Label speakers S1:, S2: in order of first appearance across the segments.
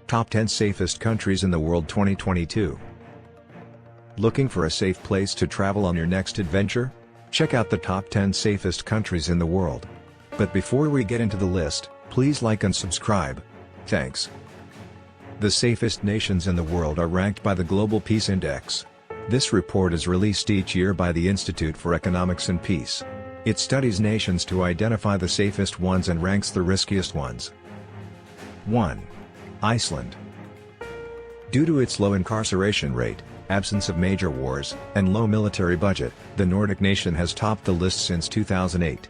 S1: Top 10 Safest Countries in the World 2022. Looking for a safe place to travel on your next adventure? Check out the top 10 safest countries in the world. But before we get into the list, please like and subscribe. Thanks. The safest nations in the world are ranked by the Global Peace Index. This report is released each year by the Institute for Economics and Peace. It studies nations to identify the safest ones and ranks the riskiest ones. 1. Iceland. Due to its low incarceration rate, absence of major wars, and low military budget, the Nordic nation has topped the list since 2008.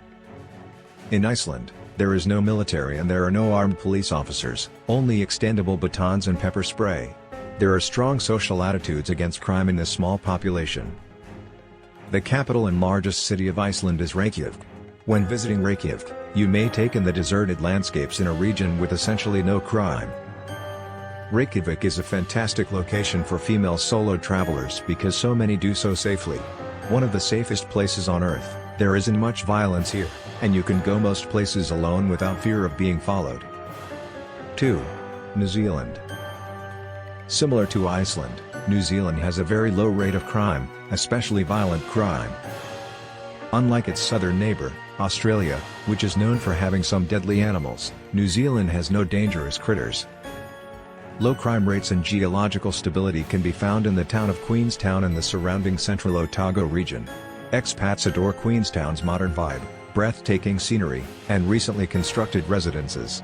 S1: In Iceland, there is no military and there are no armed police officers, only extendable batons and pepper spray. There are strong social attitudes against crime in this small population. The capital and largest city of Iceland is Reykjavik. When visiting Reykjavik, you may take in the deserted landscapes in a region with essentially no crime. Reykjavik is a fantastic location for female solo travelers because so many do so safely. One of the safest places on earth, there isn't much violence here, and you can go most places alone without fear of being followed. 2. New Zealand. Similar to Iceland, New Zealand has a very low rate of crime, especially violent crime. Unlike its southern neighbour, Australia, which is known for having some deadly animals, New Zealand has no dangerous critters. Low crime rates and geological stability can be found in the town of Queenstown and the surrounding central Otago region. Expats adore Queenstown's modern vibe, breathtaking scenery, and recently constructed residences.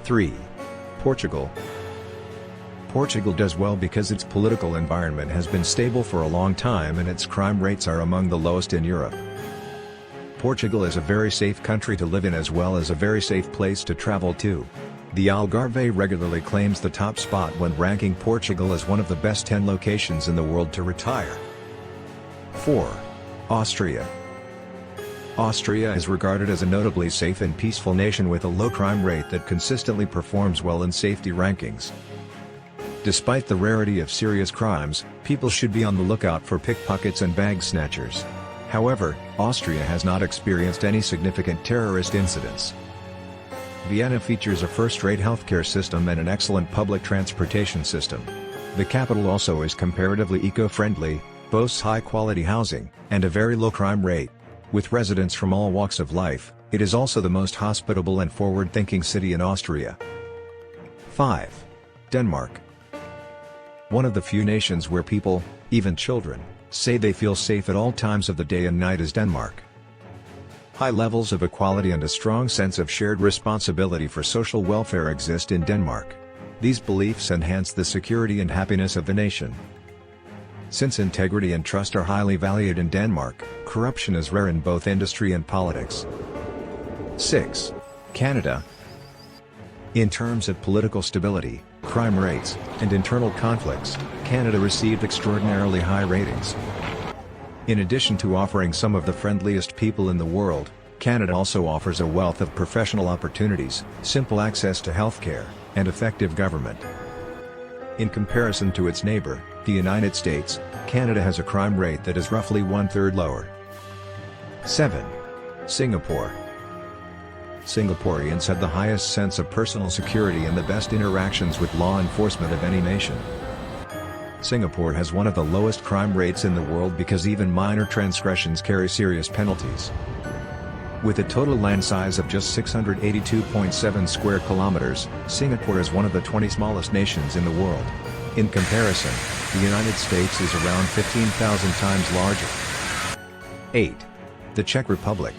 S1: 3. Portugal. Portugal does well because its political environment has been stable for a long time and its crime rates are among the lowest in Europe. Portugal is a very safe country to live in as well as a very safe place to travel to. The Algarve regularly claims the top spot when ranking Portugal as one of the best 10 locations in the world to retire. 4. Austria. Austria is regarded as a notably safe and peaceful nation with a low crime rate that consistently performs well in safety rankings. Despite the rarity of serious crimes, people should be on the lookout for pickpockets and bag snatchers. However, Austria has not experienced any significant terrorist incidents. Vienna features a first-rate healthcare system and an excellent public transportation system. The capital also is comparatively eco-friendly, boasts high-quality housing, and a very low crime rate. With residents from all walks of life, it is also the most hospitable and forward-thinking city in Austria. 5. Denmark. One of the few nations where people, even children, say they feel safe at all times of the day and night is Denmark. High levels of equality and a strong sense of shared responsibility for social welfare exist in Denmark. These beliefs enhance the security and happiness of the nation. Since integrity and trust are highly valued in Denmark, corruption is rare in both industry and politics. 6. Canada. In terms of political stability, crime rates, and internal conflicts, Canada received extraordinarily high ratings. In addition to offering some of the friendliest people in the world, Canada also offers a wealth of professional opportunities, simple access to healthcare, and effective government. In comparison to its neighbor, the United States, Canada has a crime rate that is roughly one-third lower. 7. Singapore. Singaporeans have the highest sense of personal security and the best interactions with law enforcement of any nation. Singapore has one of the lowest crime rates in the world because even minor transgressions carry serious penalties. With a total land size of just 682.7 square kilometers, Singapore is one of the 20 smallest nations in the world. In comparison, the United States is around 15,000 times larger. 8. The Czech Republic.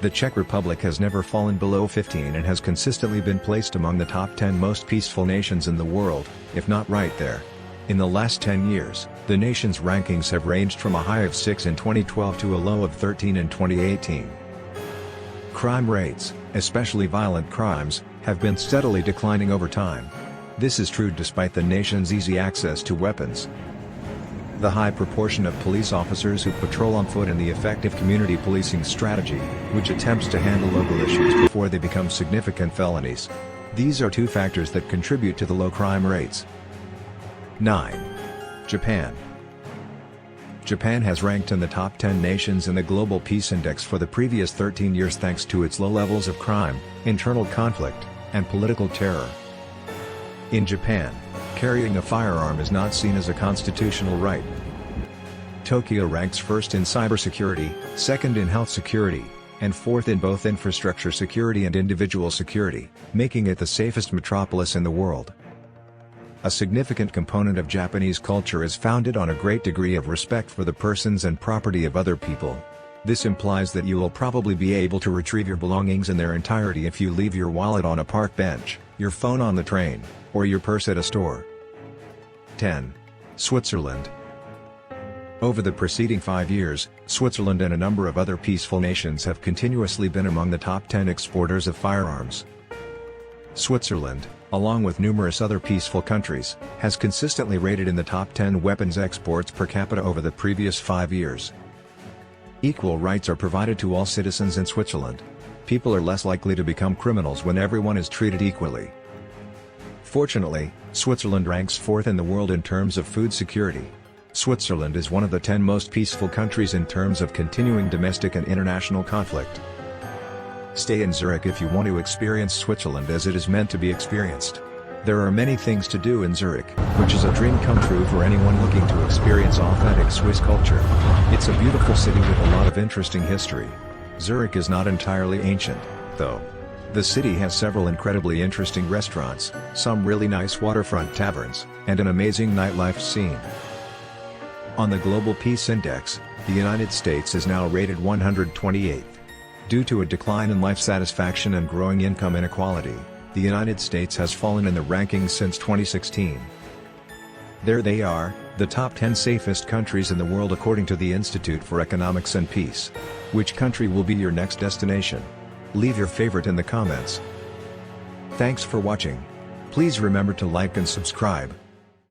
S1: The Czech Republic has never fallen below 15 and has consistently been placed among the top 10 most peaceful nations in the world, if not right there. In the last 10 years, the nation's rankings have ranged from a high of 6 in 2012 to a low of 13 in 2018. Crime rates, especially violent crimes, have been steadily declining over time. This is true despite the nation's easy access to weapons. The high proportion of police officers who patrol on foot and the effective community policing strategy, which attempts to handle local issues before they become significant felonies. These are two factors that contribute to the low crime rates. 9. Japan. Japan has ranked in the top 10 nations in the Global Peace Index for the previous 13 years thanks to its low levels of crime, internal conflict, and political terror. In Japan, carrying a firearm is not seen as a constitutional right. Tokyo ranks first in cybersecurity, second in health security, and fourth in both infrastructure security and individual security, making it the safest metropolis in the world. A significant component of Japanese culture is founded on a great degree of respect for the persons and property of other people. This implies that you will probably be able to retrieve your belongings in their entirety if you leave your wallet on a park bench, your phone on the train, or your purse at a store. 10. Switzerland. Over the preceding 5 years, Switzerland and a number of other peaceful nations have continuously been among the top 10 exporters of firearms. Switzerland, along with numerous other peaceful countries, has consistently rated in the top 10 weapons exports per capita over the previous 5 years. Equal rights are provided to all citizens in Switzerland. People are less likely to become criminals when everyone is treated equally. Fortunately, Switzerland ranks fourth in the world in terms of food security. Switzerland is one of the 10 most peaceful countries in terms of continuing domestic and international conflict. Stay in Zurich if you want to experience Switzerland as it is meant to be experienced. There are many things to do in Zurich, which is a dream come true for anyone looking to experience authentic Swiss culture. It's a beautiful city with a lot of interesting history. Zurich is not entirely ancient, though. The city has several incredibly interesting restaurants, some really nice waterfront taverns, and an amazing nightlife scene. On the Global Peace Index, the United States is now rated 128th. Due to a decline in life satisfaction and growing income inequality, the United States has fallen in the rankings since 2016. There they are, the top 10 safest countries in the world according to the Institute for Economics and Peace. Which country will be your next destination? Leave your favorite in the comments. Thanks for watching. Please remember to like and subscribe.